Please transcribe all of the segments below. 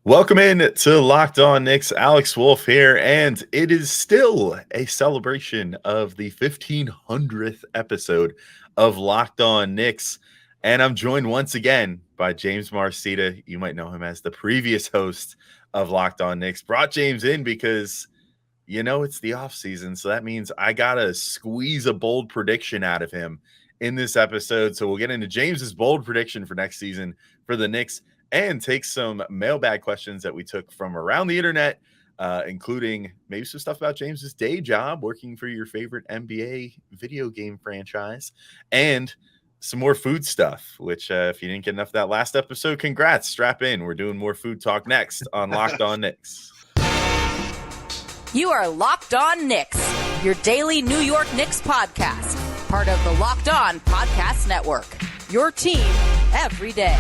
Welcome in to Locked On Knicks. Alex Wolf here, and it is still a celebration of the 1500th episode of Locked On Knicks. And I'm joined once again by James Marceda. You might know him as the previous host of Locked On Knicks. Brought James in because, it's the offseason, so that means I got to squeeze a bold prediction out of him in this episode. So we'll get into James's bold prediction for next season for the Knicks and take some mailbag questions that we took from around the internet, including maybe some stuff about James's day job working for your favorite NBA video game franchise, and some more food stuff, which if you didn't get enough of that last episode, congrats, strap in. We're doing more food talk next on Locked On Knicks. You are Locked On Knicks, your daily New York Knicks podcast, part of the Locked On Podcast Network, your team every day.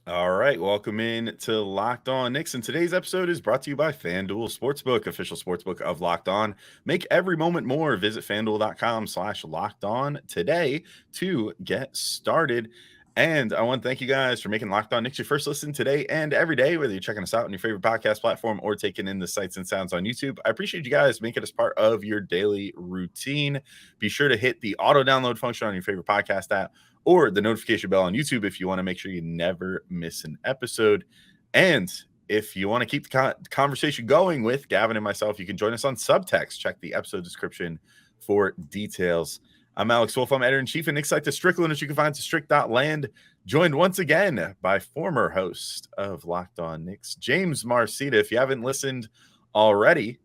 All right, welcome in to Locked On Knicks, and today's episode is brought to you by FanDuel Sportsbook, official sportsbook of Locked On. Make every moment more. Visit FanDuel.com/LockedOn today to get started. And I want to thank you guys for making Locked On Knicks your first listen today and every day, whether you're checking us out on your favorite podcast platform or taking in the sights and sounds on YouTube. I appreciate you guys making it as part of your daily routine. Be sure to hit the auto download function on your favorite podcast app or the notification bell on YouTube if you want to make sure you never miss an episode. And if you want to keep the conversation going with Gavin and myself, you can join us on Subtext. Check the episode description for details. I'm Alex Wolf. I'm editor-in-chief at Knicks site, The Strickland, which you can find to strict.land. Joined once again by former host of Locked On Knicks, James Marceda. If you haven't listened already,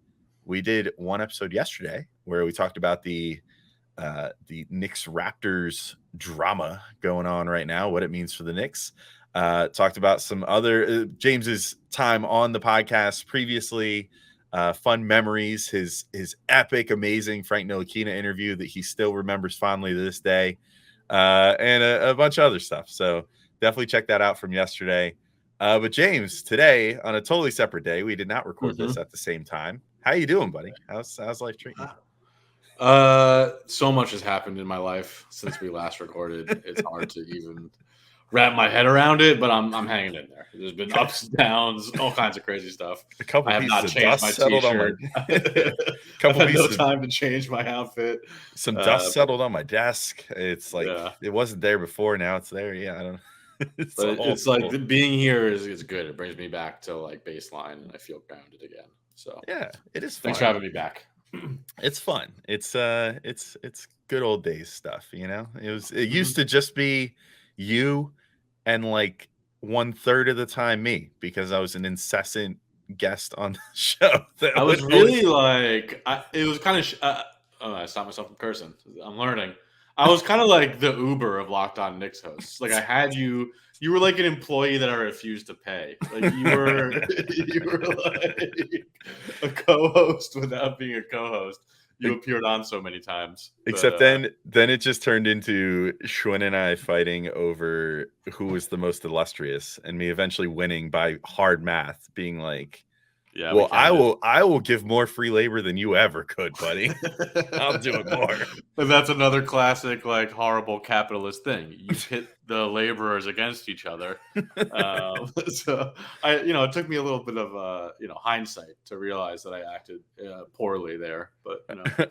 we did one episode yesterday where we talked about the Knicks Raptors drama going on right now, what it means for the Knicks. Talked about some other James's time on the podcast previously, fun memories, his epic, amazing Frank Ntilikina interview that he still remembers fondly to this day, and a bunch of other stuff. So definitely check that out from yesterday. But James, today on a totally separate day, we did not record this at the same time. How you doing, buddy? How's life treating you? So much has happened in my life since we last recorded. It's hard to even wrap my head around it, but I'm hanging in there. There's been ups and downs, all kinds of crazy stuff. A couple I have pieces not of changed dust my settled t-shirt. on my couple I had no pieces time to change my outfit. Some dust settled on my desk. It's like Yeah. it wasn't there before. Now it's there. Yeah, I don't know. It's like being here is good. It brings me back to like baseline, and I feel grounded again. So yeah, it is fun. Thanks for having me back. It's fun. It's good old days stuff. It used to just be you and like 1/3 of the time me, because I was an incessant guest on the show. I was really like, it was kind of. I stopped myself from cursing. I'm learning. I was kind of like the Uber of Locked On Knicks hosts. Like I had you. You were like an employee that I refused to pay. Like you were like a co-host without being a co-host. You appeared on so many times. Except then it just turned into Schwinn and I fighting over who was the most illustrious, and me eventually winning by hard math, being like, yeah, well, I will give more free labor than you ever could, buddy. I'll do it more. And that's another classic, like, horrible capitalist thing. You pit the laborers against each other. So it took me a little bit of hindsight to realize that I acted poorly there. But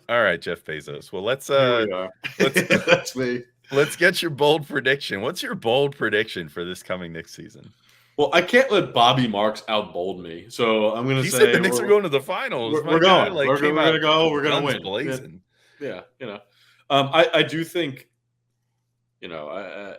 all right, Jeff Bezos. Well, let's that's me. Let's get your bold prediction. What's your bold prediction for this coming Knicks season? Well, I can't let Bobby Marks outbold me, so I'm going to say said the Knicks are going to to the finals. We're going. We're going to go. We're going to win. Blazing. Yeah, I do think, I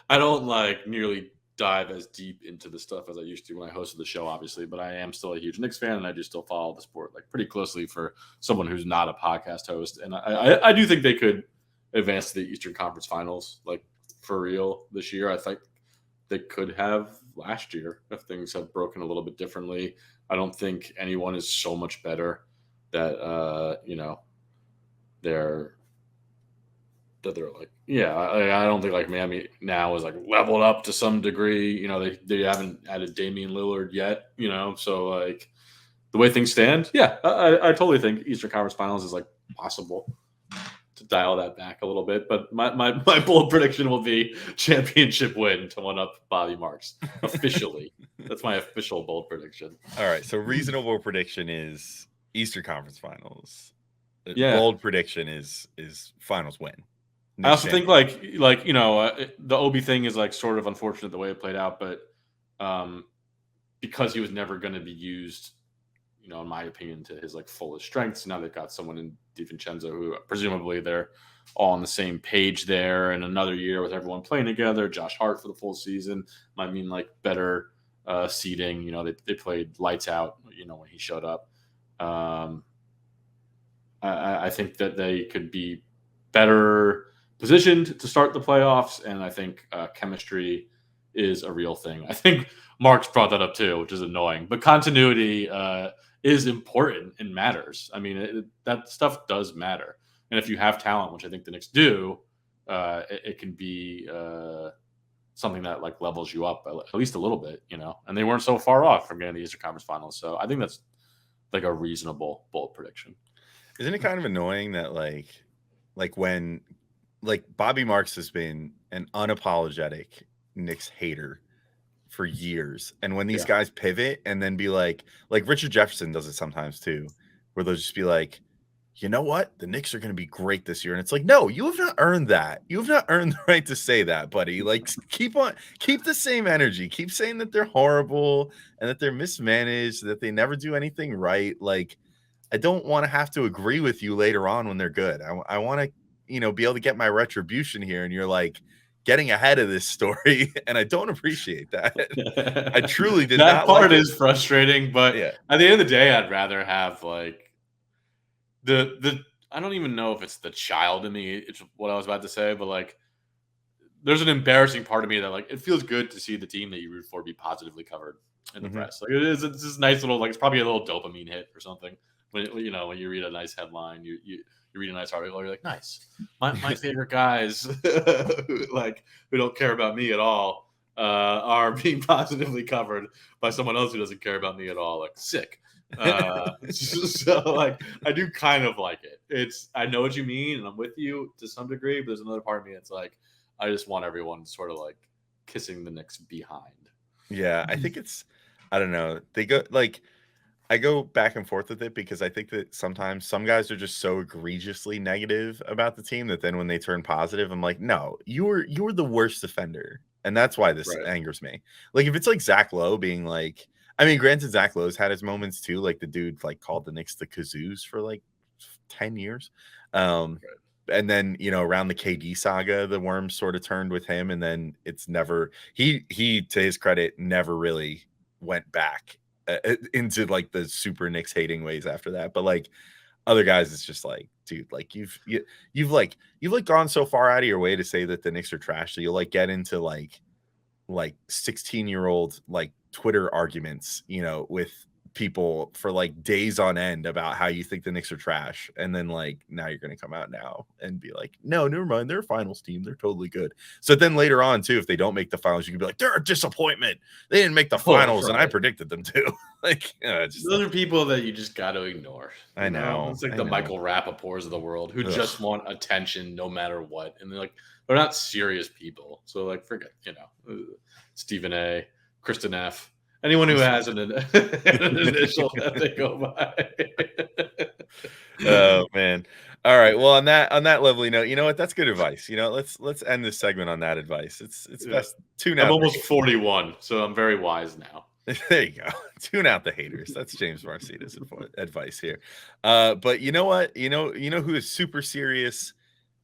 don't like nearly dive as deep into the stuff as I used to when I hosted the show, obviously, but I am still a huge Knicks fan, and I do still follow the sport like pretty closely for someone who's not a podcast host, and I do think they could advance to the Eastern Conference Finals, like for real this year. I think they could have last year if things had broken a little bit differently. I don't think anyone is so much better that they're like, I don't think like Miami now is like leveled up to some degree. They haven't added Damian Lillard yet. So like the way things stand, I totally think Eastern Conference Finals is like possible dial that back a little bit. But my bold prediction will be championship win to one up Bobby Marks officially. That's my official bold prediction. All right, so reasonable prediction is Eastern Conference Finals. Yeah. Bold prediction is finals win. I also think the Obi thing is like sort of unfortunate the way it played out, but because he was never going to be used, in my opinion, to his like fullest strengths. Now they've got someone in DiVincenzo who presumably they're all on the same page there. And another year with everyone playing together, Josh Hart for the full season might mean like better seeding. They played lights out, when he showed up. I think that they could be better positioned to start the playoffs, and I think chemistry is a real thing. I think Mark's brought that up too, which is annoying. But continuity is important and matters. I mean, that stuff does matter. And if you have talent, which I think the Knicks do, it can be something that like levels you up at least a little bit, And they weren't so far off from getting the Eastern Conference Finals, so I think that's like a reasonable bold prediction. Isn't it kind of annoying that like when Bobby Marks has been an unapologetic Knicks hater for years, and when these guys pivot and then be like Richard Jefferson does it sometimes too, where they'll just be like, you know what, the Knicks are going to be great this year, and it's like, no, you have not earned that. You have not earned the right to say that, buddy. Like, keep the same energy. Keep saying that they're horrible and that they're mismanaged, that they never do anything right. Like, I don't want to have to agree with you later on when they're good. I want to, be able to get my retribution here. And you're like getting ahead of this story. And I don't appreciate that. I truly did that not. That part like is frustrating, but at the end of the day, I'd rather have like I don't even know if it's the child in me. It's what I was about to say, but like, there's an embarrassing part of me that like, it feels good to see the team that you root for be positively covered in the press. Like it's this nice little, like, it's probably a little dopamine hit or something. When you read a nice headline, you read a nice article, you're like, nice. My favorite guys who don't care about me at all are being positively covered by someone else who doesn't care about me at all. Like, sick. So like, I do kind of like it. I know what you mean, and I'm with you to some degree, but there's another part of me that's like, I just want everyone sort of like kissing the Knicks behind. Yeah, I think I don't know. They go like, I go back and forth with it because I think that sometimes some guys are just so egregiously negative about the team that then when they turn positive, I'm like, no, you were the worst defender. And that's why this angers me. Like, if it's like Zach Lowe being like, I mean, granted, Zach Lowe's had his moments too. Like, the dude like called the Knicks the Kazoos for like 10 years. And then, around the KD saga, the worms sort of turned with him. And then it's never, he to his credit, never really went back into like the super Knicks hating ways after that. But like other guys, it's just like, dude, like you've gone so far out of your way to say that the Knicks are trash that you'll like get into like 16-year-old like Twitter arguments, with people for like days on end about how you think the Knicks are trash, and then like now you're going to come out now and be like, no, never mind, they're a finals team, they're totally good. So then later on too, if they don't make the finals, you can be like, they're a disappointment, they didn't make the finals, and I predicted them to. Like, those are people that you just got to ignore. I know. It's like the Michael Rappaports of the world who just want attention no matter what, and they're not serious people. So like, forget, Stephen A, Kristen F, anyone who has an initial that they go by. Oh man. All right. Well, on that lovely note, you know what? That's good advice. Let's end this segment on that advice. It's best tune out. I'm almost 41, so I'm very wise now. There you go. Tune out the haters. That's James Marceda's advice here. But you know what? You know who is super serious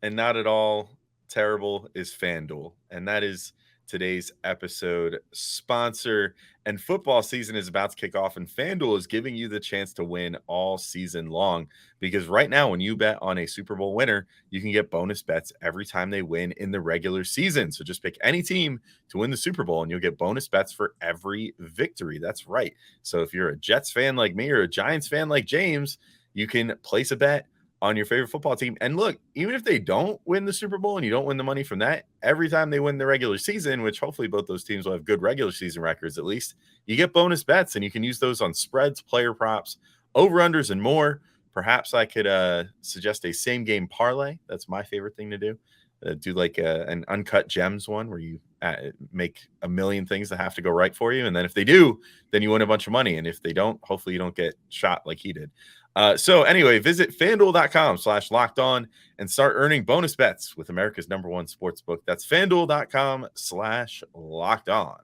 and not at all terrible is FanDuel, and that is today's episode sponsor. And football season is about to kick off, and FanDuel is giving you the chance to win all season long, because right now when you bet on a Super Bowl winner, you can get bonus bets every time they win in the regular season. So just pick any team to win the Super Bowl and you'll get bonus bets for every victory. That's right. So if you're a Jets fan like me or a Giants fan like James, you can place a bet on your favorite football team. And look, even if they don't win the Super Bowl and you don't win the money from that, every time they win the regular season, which hopefully both those teams will have good regular season records at least, you get bonus bets, and you can use those on spreads, player props, over-unders, and more. perhaps I could suggest a same game parlay. That's my favorite thing to do. Do like an uncut gems one where you make a million things that have to go right for you. And then if they do, then you win a bunch of money. And if they don't, hopefully you don't get shot like he did. So anyway, visit FanDuel.com/lockedon and start earning bonus bets with America's #1 sportsbook. That's FanDuel.com/lockedon.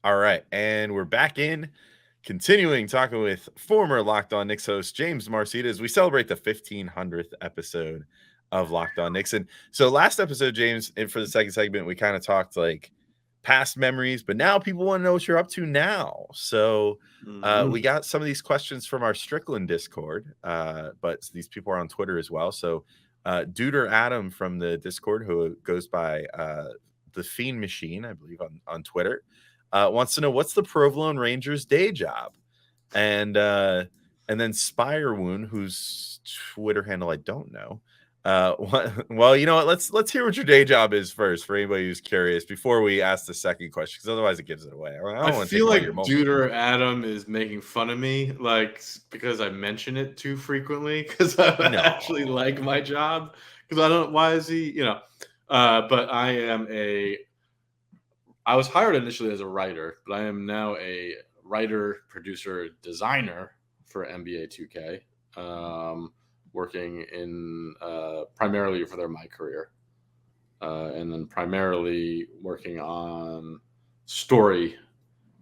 All right. And we're back in, continuing talking with former Locked On Knicks host James Marceda as we celebrate the 1500th episode of Locked On Knicks. And so last episode, James, and for the second segment, we kind of talked like past memories, but now people want to know what you're up to now. So we got some of these questions from our Strickland Discord, but these people are on Twitter as well. So Duder Adam from the Discord, who goes by the Fiend Machine, I believe, on Twitter, wants to know what's the Provolone Rangers day job, and then Spirewoon, whose Twitter handle I don't know. Well, you know what? Let's hear what your day job is first for anybody who's curious before we ask the second question, because otherwise it gives it away. I feel like Duder Adam is making fun of me, like because I mention it too frequently, because I actually like my job. Because I don't. Why is he? But I was hired initially as a writer, but I am now a writer, producer, designer for NBA 2K. Working in primarily for my career, and then primarily working on story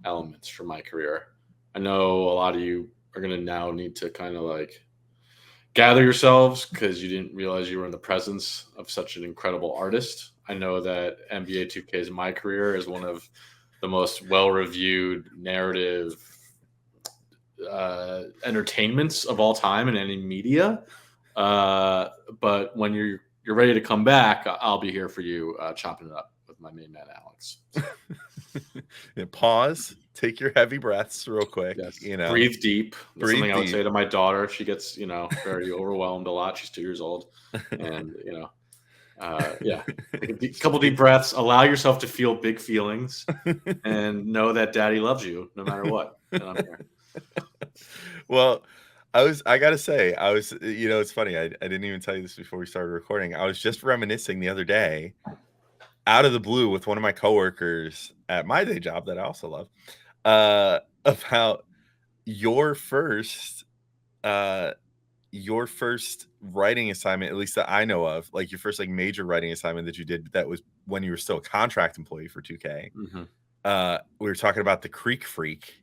elements for my career. I know a lot of you are going to now need to kind of like gather yourselves because you didn't realize you were in the presence of such an incredible artist. I know that NBA 2K's My Career is one of the most well-reviewed narrative entertainments of all time in any media. But when you're ready to come back, I'll be here for you, chopping it up with my main man Alex. Pause, take your heavy breaths real quick. Yes. Breathe deep. That's Breathe something deep. I would say to my daughter. She gets very overwhelmed a lot. She's 2 years old, and take a couple deep breaths. Allow yourself to feel big feelings, and know that Daddy loves you no matter what. And I'm here. Well, I gotta say, it's funny. I didn't even tell you this before we started recording. I was just reminiscing the other day, out of the blue, with one of my coworkers at my day job that I also love, about your first writing assignment, at least that I know of, like your first like major writing assignment that you did. That was when you were still a contract employee for 2K. Mm-hmm. We were talking about the Creek Freak.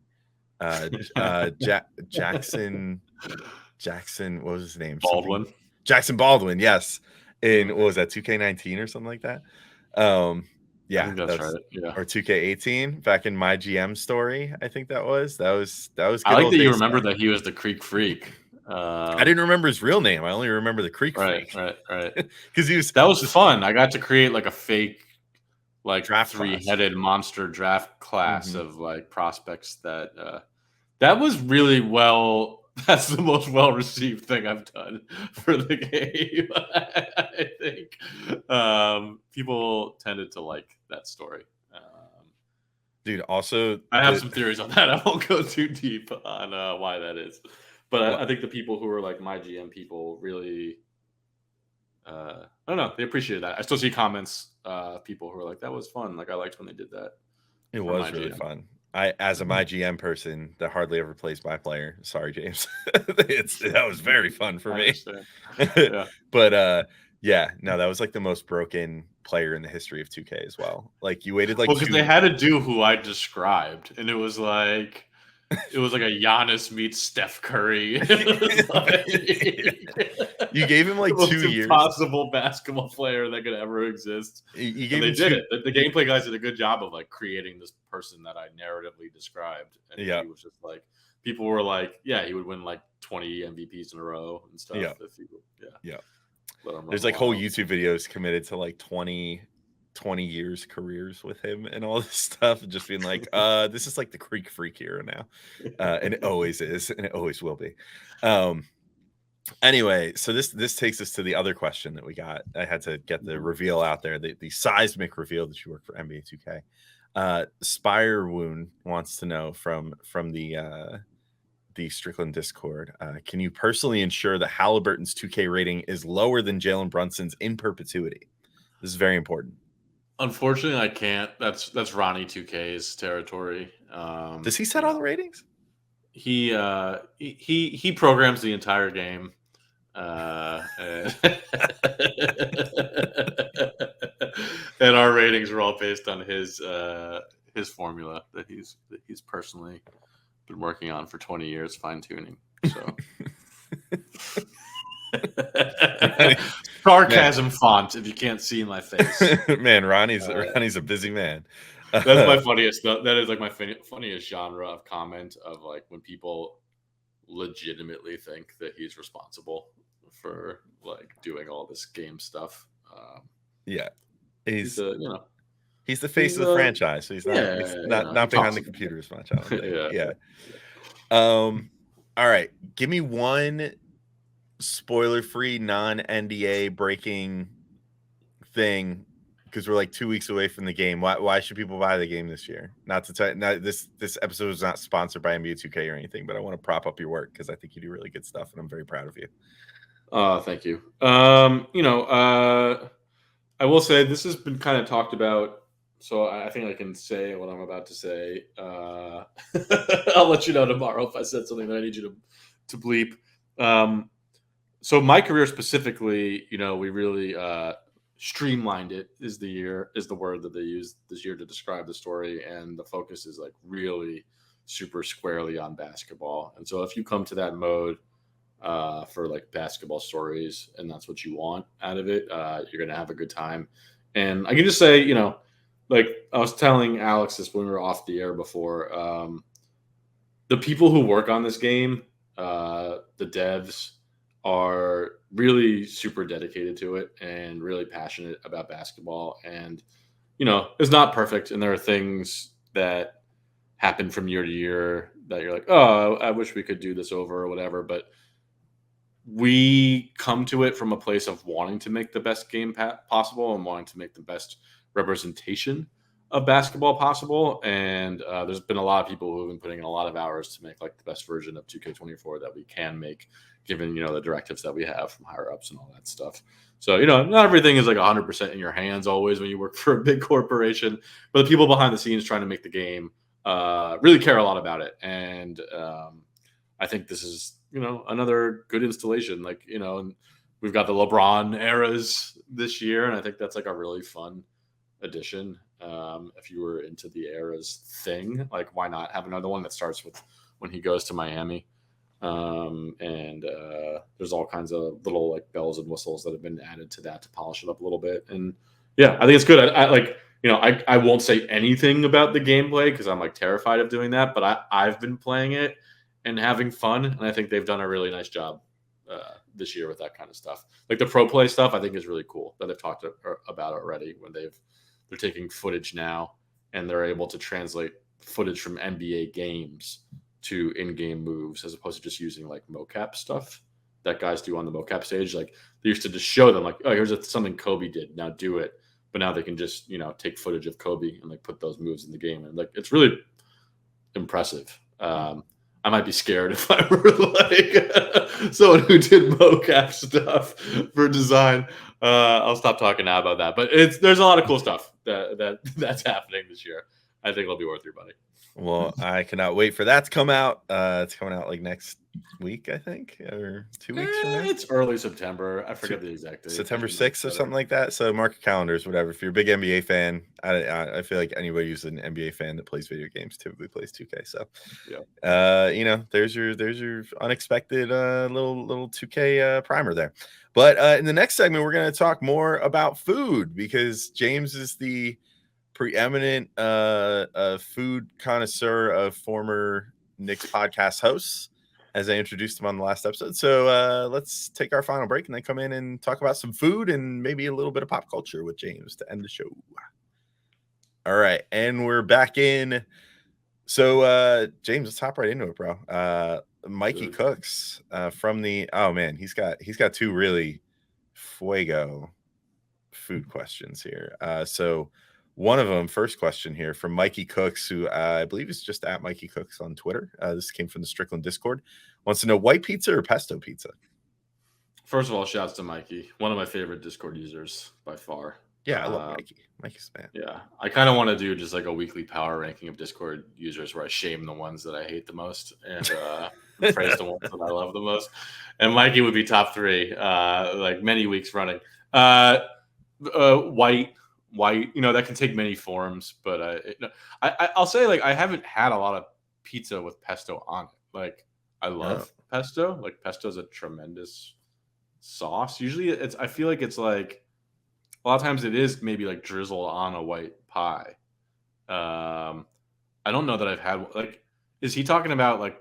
Jackson, what was his name? Baldwin. Jackson Baldwin, yes. In what was that, 2K19 or something like that? Yeah, I think that's right. Yeah, or 2K18 back in my GM story. I think that was. Good. I like that you remember that he was the Creek Freak. I didn't remember his real name. I only remember the Creek Freak. Right. Because that was fun. I got to create like a fake, like draft three-headed monster draft class of like prospects that was really well. That's the most well-received thing I've done for the game. I think people tended to like that story. Dude, also, I have some theories on that. I won't go too deep on why that is. But I think the people who are like my GM people really, I don't know, they appreciated that. I still see comments, people who are like, that was fun. Like, I liked when they did that. It was really fun. As a my GM person that hardly ever plays my player, sorry, James. That was very fun for me. Yeah. But that was like the most broken player in the history of 2K as well. Like you waited like because they had to do who I described, and it was like a Giannis meets Steph Curry. You gave him like 2 years. Impossible basketball player that could ever exist. You gave they did it. The gameplay guys did a good job of like creating this person that I narratively described. And he was just like, people were like, yeah, he would win like 20 MVPs in a row and stuff. Yeah. If he would, There's like whole YouTube videos committed to like 20 years careers with him and all this stuff, and just being like, this is like the Creek Freak era now. And it always is, and it always will be. Anyway, so this takes us to the other question that we got. I had to get the reveal out there, the seismic reveal that you work for NBA 2K. Spirewoon wants to know from the the Strickland Discord. Can you personally ensure that Halliburton's 2K rating is lower than Jalen Brunson's in perpetuity? This is very important. Unfortunately, I can't. That's Ronnie 2K's territory. Does he set all the ratings? He programs the entire game. And our ratings are all based on his formula that he's personally been working on for 20 years, fine tuning. So sarcasm font, if you can't see my face. Man, Ronnie's a busy man. That's my funniest. That is like my funniest genre of comment of like when people legitimately think that he's responsible for like doing all this game stuff. Yeah, he's the face of the franchise. So he's not behind the computer as much. I don't think. Yeah. All right, give me one spoiler-free, non-NDA breaking thing, because we're like 2 weeks away from the game. Why should people buy the game this year? This episode is not sponsored by NBA 2K or anything, but I want to prop up your work because I think you do really good stuff, and I'm very proud of you. Thank you. I will say this has been kind of talked about, so I think I can say what I'm about to say. I'll let you know tomorrow if I said something that I need you to bleep. So my career specifically, we really streamlined it is the word that they used this year to describe the story, and the focus is like really super squarely on basketball. And so if you come to that mode for like basketball stories and that's what you want out of it, you're gonna have a good time. And I can just say, like I was telling Alex this when we were off the air before, the people who work on this game, the devs, are really super dedicated to it and really passionate about basketball. And, it's not perfect. And there are things that happen from year to year that you're like, oh, I wish we could do this over or whatever. But we come to it from a place of wanting to make the best game possible and wanting to make the best representation of basketball possible. And there's been a lot of people who have been putting in a lot of hours to make like the best version of 2K24 that we can make, given, the directives that we have from higher ups and all that stuff. So, not everything is like 100% in your hands always when you work for a big corporation, but the people behind the scenes trying to make the game really care a lot about it. And I think this is, another good installation. Like, and we've got the LeBron eras this year, and I think that's like a really fun addition. If you were into the eras thing, like why not have another one that starts with when he goes to Miami? And there's all kinds of little like bells and whistles that have been added to that to polish it up a little bit. And yeah, I think it's good. I won't say anything about the gameplay because I'm like terrified of doing that, but I've been playing it and having fun, and I think they've done a really nice job this year with that kind of stuff. Like the pro play stuff, I think is really cool that they've talked about already. When they're taking footage now and they're able to translate footage from NBA games to in-game moves as opposed to just using like mocap stuff that guys do on the mocap stage. Like they used to just show them like, oh, here's something Kobe did, now do it. But now they can just, take footage of Kobe and like put those moves in the game. And like, it's really impressive. I might be scared if I were like someone who did mocap stuff for design. I'll stop talking now about that. But there's a lot of cool stuff that's happening this year. I think it'll be worth your money. Well, I cannot wait for that to come out. It's coming out like next week, I think, or 2 weeks from now. It's early September. I forget the exact date. September 6th or something like that. So mark your calendars, whatever. If you're a big NBA fan, I feel like anybody who's an NBA fan that plays video games typically plays 2K. So, yeah. There's your unexpected little 2K primer there. But in the next segment, we're going to talk more about food because James is the preeminent food connoisseur of former Knicks podcast hosts, as I introduced him on the last episode. So let's take our final break and then come in and talk about some food and maybe a little bit of pop culture with James to end the show. All right, and we're back in. So James, let's hop right into it, bro. Mikey Cooks from the he's got two really fuego food questions here. So One of them, first question here from Mikey Cooks, who I believe is just at Mikey Cooks on Twitter. This came from the Strickland Discord. Wants to know white pizza or pesto pizza? First of all, shouts to Mikey, one of my favorite Discord users by far. Yeah, I love Mikey. Mikey's man. Yeah, I kind of want to do just like a weekly power ranking of Discord users where I shame the ones that I hate the most and praise the ones that I love the most. And Mikey would be top 3, like many weeks running. White, that can take many forms, but I'll say like I haven't had a lot of pizza with pesto on it. Like I love pesto. Like pesto is a tremendous sauce. Usually I feel like it's like a lot of times it is maybe like drizzled on a white pie. I don't know that I've had like, is he talking about like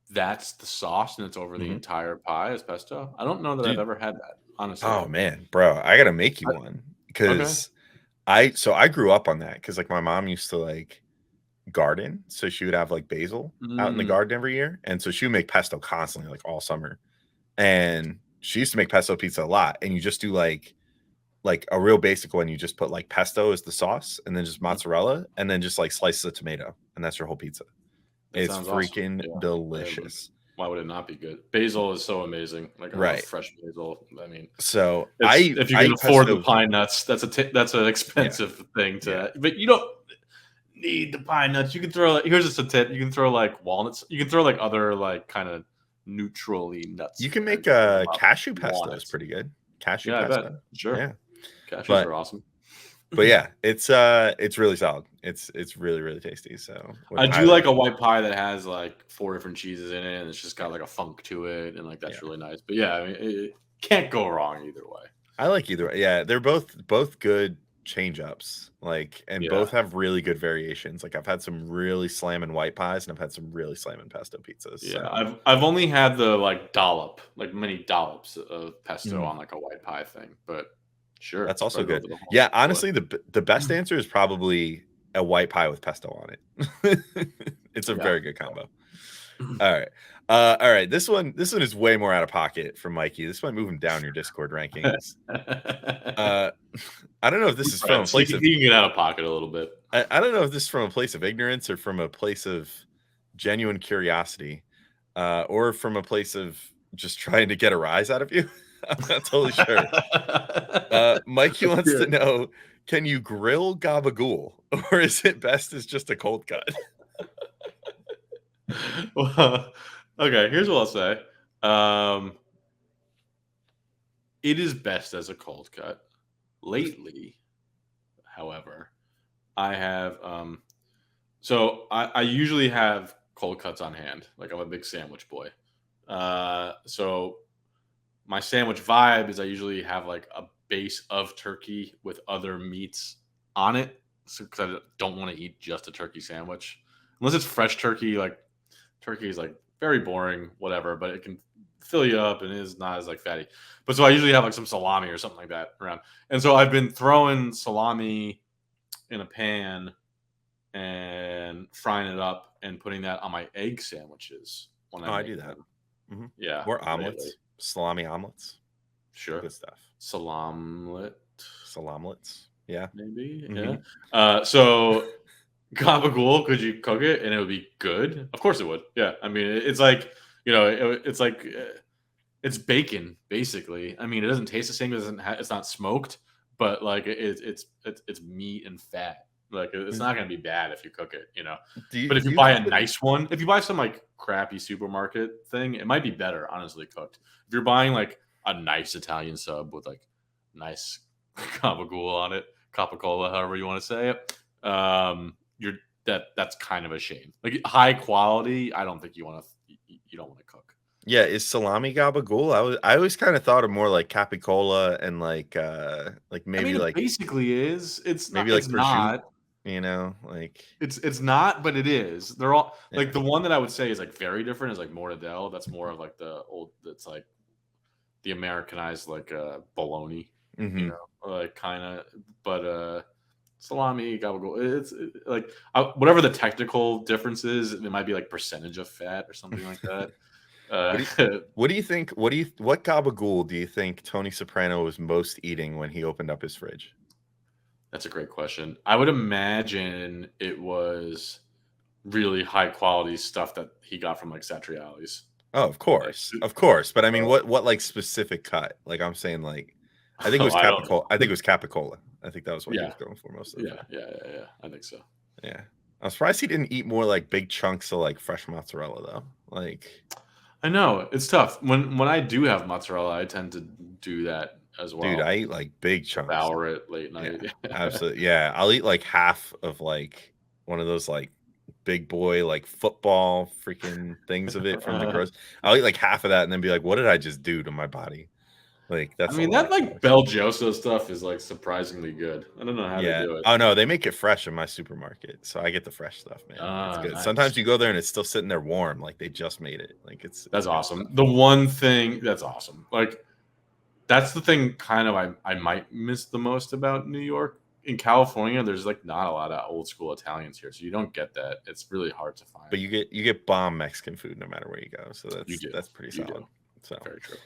that's the sauce and it's over the entire pie as pesto? I don't know that I've ever had that, honestly. Oh man, bro, I gotta make you one because I grew up on that because like my mom used to like garden, so she would have like basil out in the garden every year, and so she would make pesto constantly, like all summer. And she used to make pesto pizza a lot, and you just do like a real basic one. You just put like pesto as the sauce, and then just mozzarella, and then just like slices of tomato, and that's your whole pizza. It's freaking delicious. Why would it not be good? Basil is so amazing. Like I love fresh basil. I mean, so if you can afford the pine nuts, that's an expensive thing to. But you don't need the pine nuts. You can throw. Here's just a tip. You can throw like walnuts. You can throw like other like kind of neutrally nuts. You can make a cashew pesto. It's pretty good. Cashew pesto. I bet. Sure. Yeah. Cashews are awesome. But yeah, it's really solid. It's really, really tasty. So I do like a white pie that has like 4 different cheeses in it, and it's just got like a funk to it, and like that's really nice. But yeah, I mean, it can't go wrong either way. I like either way. Yeah, they're both good change ups. Like, and both have really good variations. Like I've had some really slamming white pies, and I've had some really slamming pesto pizzas. Yeah, so. I've only had the like dollop, like many dollops of pesto on like a white pie thing, but. Sure, that's also good. Yeah, honestly, the best answer is probably a white pie with pesto on it. It's a very good combo. All right. This one is way more out of pocket from Mikey. This might move him down your Discord rankings. I don't know if this is from a place of you can get out of pocket a little bit. I don't know if this is from a place of ignorance or from a place of genuine curiosity, or from a place of just trying to get a rise out of you. I'm not totally sure. Mikey wants to know, can you grill gabagool, or is it best as just a cold cut? Well, okay, here's what I'll say. It is best as a cold cut. Lately, however, I have so I usually have cold cuts on hand. Like I'm a big sandwich boy. So my sandwich vibe is I usually have like a base of turkey with other meats on it. So because I don't want to eat just a turkey sandwich. Unless it's fresh turkey, like turkey is like very boring, whatever, but it can fill you up and is not as like fatty. But so I usually have like some salami or something like that around. And so I've been throwing salami in a pan and frying it up and putting that on my egg sandwiches when I do that. Mm-hmm. Yeah. Or omelets. Lately. Salami omelets. Sure. Good stuff. Salamlets. Yeah. Maybe. Mm-hmm. Yeah. So gabagool, could you cook it and it would be good? Of course it would. Yeah. I mean, it's like, it's like it's bacon basically. I mean, it doesn't taste the same. It's not smoked, but like it's meat and fat. Like it's not going to be bad if you cook it, But if you buy a nice one, if you buy some like crappy supermarket thing, it might be better, honestly, cooked. If you're buying like a nice Italian sub with like nice gabagool on it, capicola, however you want to say it, that's kind of a shame. Like high quality, I don't think you don't want to cook. Yeah, is salami gabagool? I always kind of thought of more like capicola and like maybe it like basically is. It's maybe not, like it's not. Like it's not, but it is. They're all like the one that I would say is like very different is like mortadella. That's more of like the old. That's like the Americanized like bologna, like kind of. But salami gabagool, it's like whatever the technical difference is. It might be like percentage of fat or something like that. What do you think? What gabagool do you think Tony Soprano was most eating when he opened up his fridge? That's a great question. I would imagine it was really high quality stuff that he got from like Satriali's. Oh, of course, of course. But I mean, what like specific cut? Like I'm saying, like I think it was I don't know. Capicola. I think it was Capicola. I think that was what he Yeah. was going for most of the time. Yeah. I think so. Yeah, I'm surprised he didn't eat more like big chunks of like fresh mozzarella though. Like, I know it's tough. When I do have mozzarella, I tend to do that as well. dude, I eat like big chunks. Devour it late night. Yeah, absolutely. Yeah, I'll eat like half of like one of those like big boy like football freaking things of it from the grocery. I'll eat like half of that and then be like, what did I just do to my body? Like I that's a mean, lot that of like Belgioso stuff is like surprisingly good. I don't know how yeah. they do it. Oh no, they make it fresh in my supermarket, so I get the fresh stuff, man. It's good. Nice. Sometimes you go there and it's still sitting there warm, like they just made it. Like it's That's good awesome. stuff. The one thing that's awesome, like that's the thing kind of I might miss the most about New York. In California, there's like not a lot of old school Italians here, so you don't get that. It's really hard to find. But you get bomb Mexican food no matter where you go, so that's pretty You solid. do. So Very true.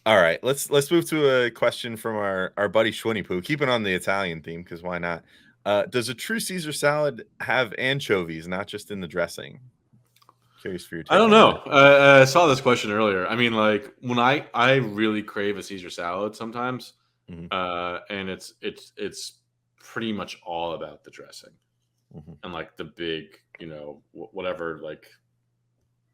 all right, let's move to a question from our buddy Schwinny Poo. Keeping on the Italian theme, because why not? Does a true Caesar salad have anchovies, not just in the dressing? Curious for your take. I don't know. I saw this question earlier. I mean, like when I really crave a Caesar salad sometimes, Mhm. and it's pretty much all about the dressing and like the big, whatever like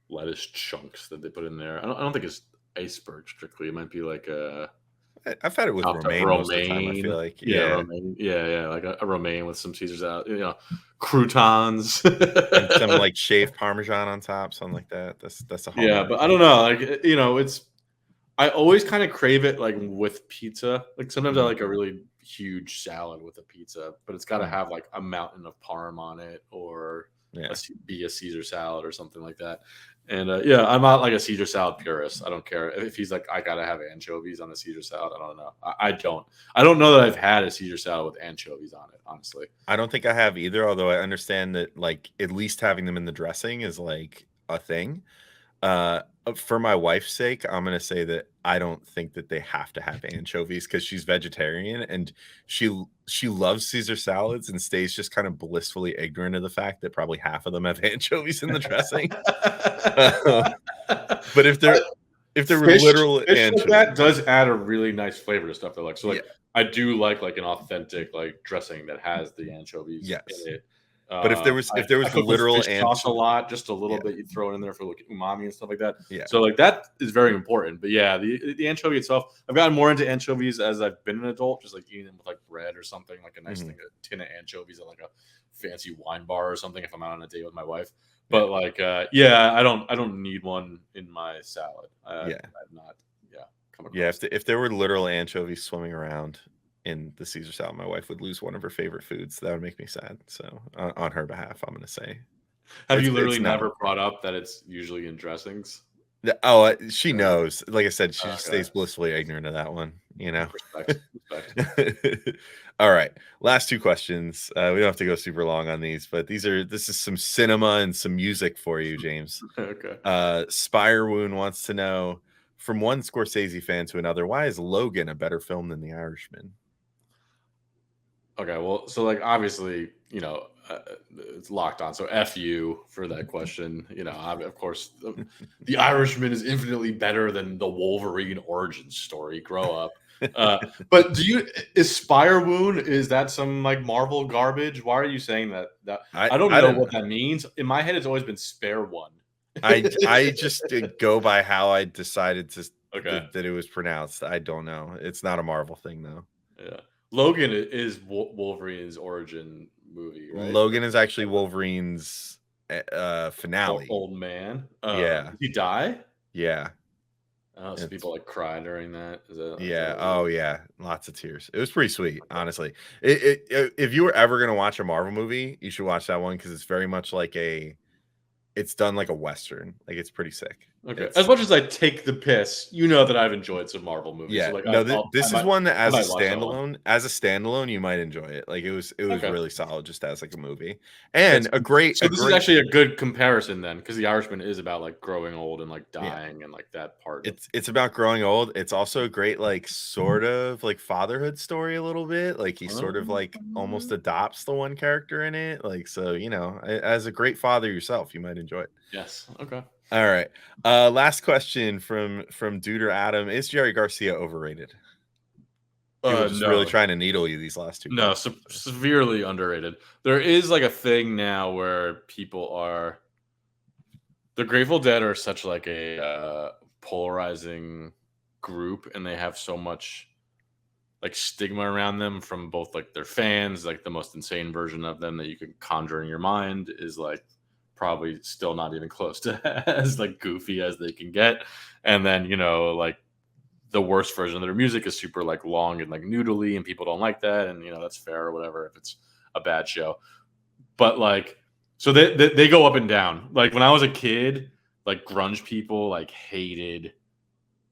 lettuce chunks that they put in there. I don't think it's iceberg strictly. It might be like I've had it with romaine most of the time. I feel like romaine. Yeah, like a romaine with some Caesar salad, croutons, and some like shaved Parmesan on top, something like that. That's a yeah. But I don't know, like it's. I always kind of crave it like with pizza. Like sometimes I like a really huge salad with a pizza, but it's got to have like a mountain of parm on it or be a Caesar salad or something like that. And I'm not like a Caesar salad purist. I don't care if he's like, I gotta have anchovies on a Caesar salad. I don't know. I don't know that I've had a Caesar salad with anchovies on it. Honestly, I don't think I have either. Although I understand that like at least having them in the dressing is like a thing. For my wife's sake, I'm gonna say that I don't think that they have to have anchovies because she's vegetarian and she loves Caesar salads and stays just kind of blissfully ignorant of the fact that probably half of them have anchovies in the dressing. But if they're literal fish like that does add a really nice flavor to stuff. So like I do like an authentic like dressing that has the anchovies in it. But if there was literal sauce a lot, just a little bit, you throw it in there for like umami and stuff like that. Yeah. So like that is very important. But yeah, the anchovy itself, I've gotten more into anchovies as I've been an adult, just like eating them with like bread or something, like a nice thing, a tin of anchovies at like a fancy wine bar or something if I'm out on a date with my wife. But like I don't need one in my salad. I've not come across. If there were literal anchovies swimming around in the Caesar salad, my wife would lose one of her favorite foods. That would make me sad. So on her behalf, I'm going to say. Have you literally never brought up that it's usually in dressings? She knows. Like I said, she just stays blissfully ignorant of that one. Respect. All right. Last two questions. We don't have to go super long on these, but this is some cinema and some music for you, James. Okay. Spirewoon wants to know, from one Scorsese fan to another, why is Logan a better film than The Irishman? Okay, well, so like obviously, it's locked on. So F you for that question. Of course, The Irishman is infinitely better than the Wolverine origin story. Grow up. But is Spirewoon, is that some like Marvel garbage? Why are you saying that? I don't know what that means. In my head, it's always been Spare One. I just go by how I decided that it was pronounced. I don't know. It's not a Marvel thing though. Yeah. Logan is Wolverine's origin movie, right? Logan is actually Wolverine's finale. Old man. Yeah. Did he die? Yeah. Oh, so people like cry during that. Yeah. Lots of tears. It was pretty sweet, honestly. If you were ever going to watch a Marvel movie, you should watch that one because it's very much like it's done like a Western. Like it's pretty sick. Okay. As much as I take the piss, you know that I've enjoyed some Marvel movies. Yeah, So like, no, this is one that I might watch that one. as a standalone, you might enjoy it. Like it was Okay. really solid just as like a movie, and So this is actually a good comparison then, because The Irishman is about like growing old and like dying and like that part. It's about growing old. It's also a great like sort of like fatherhood story a little bit. Like he sort of like almost adopts the one character in it. Like so, as a great father yourself, you might enjoy it. Yes. Okay. All right. Last question from Duder Adam: is Jerry Garcia overrated? People just really trying to needle you these last two. No, severely underrated. There is like a thing now where people are. The Grateful Dead are such like a polarizing group, and they have so much like stigma around them from both like their fans. Like the most insane version of them that you can conjure in your mind is like probably still not even close to as like goofy as they can get. And then like the worst version of their music is super like long and like noodly, and people don't like that, and that's fair or whatever if it's a bad show. But like, so they go up and down. Like when I was a kid, like grunge people like hated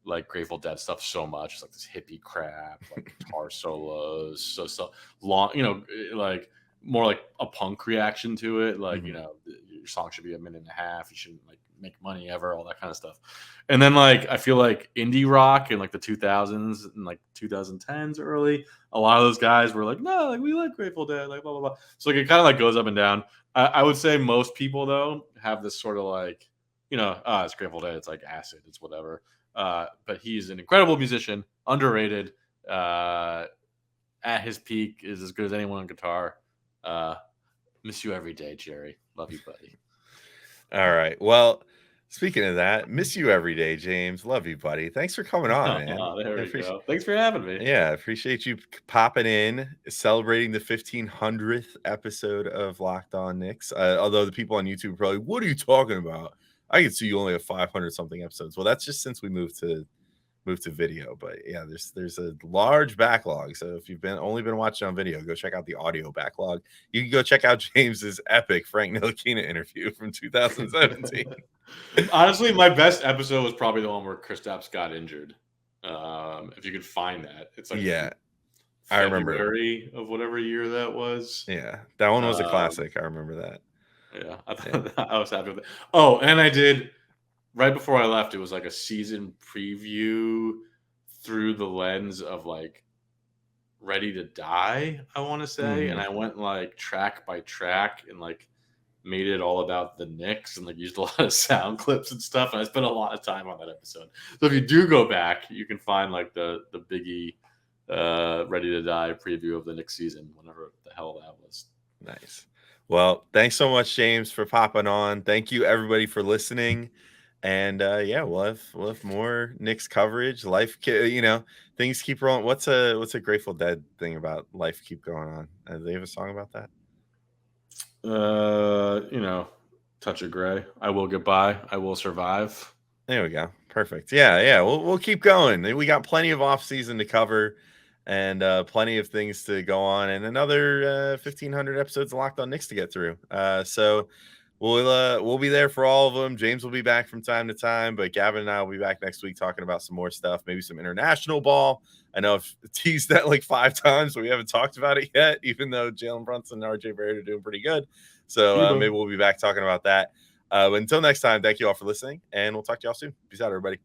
like Grateful Dead stuff so much. It's like this hippie crap, like guitar solos, so long, like more like a punk reaction to it. Like, your song should be a minute and a half. You shouldn't like make money ever, all that kind of stuff. And then like, I feel like indie rock in like the 2000s and like 2010s early, a lot of those guys were like, no, like we like Grateful Dead, like blah, blah, blah. So like, it kind of like goes up and down. I would say most people though have this sort of like, it's Grateful Dead. It's like acid. It's whatever. But he's an incredible musician, underrated. At his peak, is as good as anyone on guitar. Miss you every day, Jerry. Love you, buddy. All right. Well, speaking of that, miss you every day, James. Love you, buddy. Thanks for coming on, man. There we go. Thanks for having me. Yeah, appreciate you popping in, celebrating the 1500th episode of Locked On Knicks. Although the people on YouTube are probably, what are you talking about? I can see you only have 500 something episodes. Well, that's just since we moved to video, but yeah, there's a large backlog. So if you've only been watching on video, go check out the audio backlog. You can go check out James's epic Frank Ntilikina interview from 2017. Honestly, my best episode was probably the one where Kristaps got injured. If you could find that, it's like I remember February of whatever year that was. Yeah, that one was a classic. I remember that. Yeah, I was happy with it. Oh, and I did. Right before I left, it was like a season preview through the lens of like Ready to Die, I want to say. And I went like track by track and like made it all about the Knicks and like used a lot of sound clips and stuff. And I spent a lot of time on that episode. So if you do go back, you can find like the Biggie Ready to Die preview of the Knicks season, whenever the hell that was. Nice. Well, thanks so much, James, for popping on. Thank you, everybody, for listening. And we'll have more Knicks coverage. Things keep rolling. What's a Grateful Dead thing about life keep going on? Do they have a song about that? Touch of Gray. I will get by. I will survive. There we go. Perfect. Yeah. We'll keep going. We got plenty of off season to cover, and plenty of things to go on, and another 1,500 episodes of Locked On Knicks to get through. So. We'll be there for all of them. James will be back from time to time, but Gavin and I will be back next week talking about some more stuff, maybe some international ball. I know I've teased that like 5 times, but we haven't talked about it yet, even though Jalen Brunson and RJ Barrett are doing pretty good. So maybe we'll be back talking about that. But until next time, thank you all for listening, and we'll talk to y'all soon. Peace out, everybody.